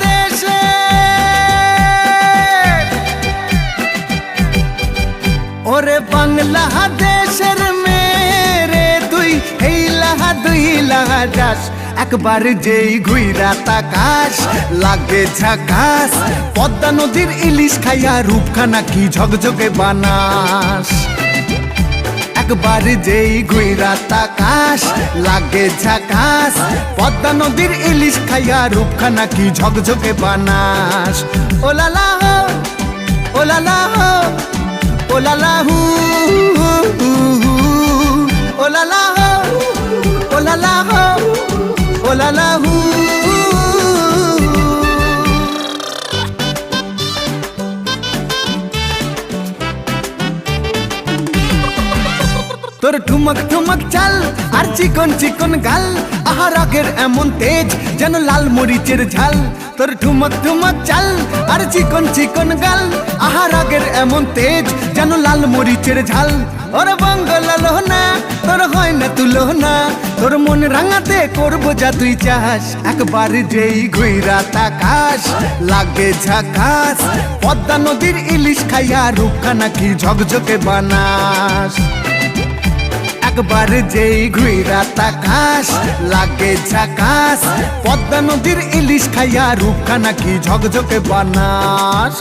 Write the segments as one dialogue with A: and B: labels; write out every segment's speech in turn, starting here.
A: দেশে ওরে বাংলাদেশের মেরে তুই দুই লাহা যাস একবার যেই ঘুইরা তাকাস লাগে ঝাকাস পদ্মা নদীর ইলিশ খাইয়া রূপখানা কি ঝকঝকে বানাস একবার যেই ঘুইরা তাকাস লাগে ঝাকাস পদ্মা নদীর ইলিশ খাইয়া রূপখানা কি ঝকঝকে বানাস ওলালা হো ওলালা হো ওলালা হু ওলালা হো ওলালা হো ওলালা হু তোর ঠুমক ঠুমক চাল আর চিকন চিকন গাল আহার আগের এমন তেজ যেন লাল মরিচের ঝাল তোর ঠুমক ঠুমক চাল আর চিকন চিকন গাল আহার আগের এমন তেজ যেন লাল মরিচের ঝাল ওর বাংলা লোহনা তোর হয় না তুলনা তোর মন রাঙাতে করবো যা তুই চাস একবার যেই ঘুইরা তাকাস লাগে ঝাকাস পদ্মা নদীর ইলিশ খাইয়া রূপখানা কি ঝকঝকে বানাস একবার যেই ঘুইরা তাকাস লাগে ঝাকাস পদ্মা নদীর ইলিশ খাইয়া রূপখানা কি ঝকঝকে বানাস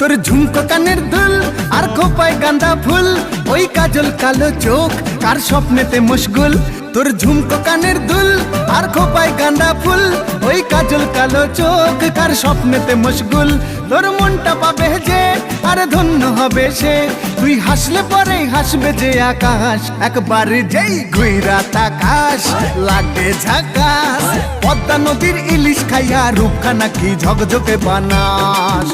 A: তোর ঝুমকো কানের দুল আর খোপায় গাঁদা ফুল ওই কাজল কালো চোখ কার স্বপ্নেতে মশগুল তোর ঝুমকো কানের দুল আর খোপায় গাঁদা ফুল ওই কাজল কালো চোখ কার স্বপ্নেতে মশগুল তোর মনটা পাবে যে আর ধন্য হবে সে তুই হাসলে পরে হাসবে যে আকাশ একবার যেই ঘুইরা তাকাস লাগে ঝাকাস পদ্মা নদীর ইলিশ খাইয়া রূপখানা কি ঝকঝকে বানাস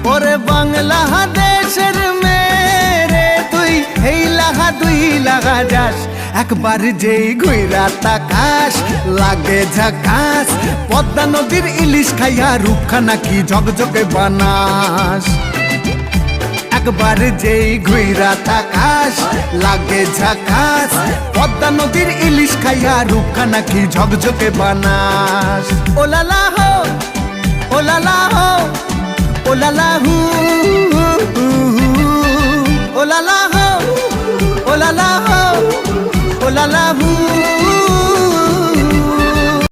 A: ওরে বাংলাদেশের মেরে তুই দুই লাহা যাস একবার যেই ঘুইরা তাকাস লাগে ঝাকাস পদ্মা নদীর ইলিশ খাইয়া রূপখানা কি ঝকঝকে বানাস একবার যেই ঘুইরা তাকাস লাগে ঝাকাস পদ্মা নদীর ইলিশ খাইয়া রূপখানা কি ঝকঝকে বানাস ওলালা হো ওলালা হো ওলালা হু ওলালা হো ওলালা হো ওলালা হু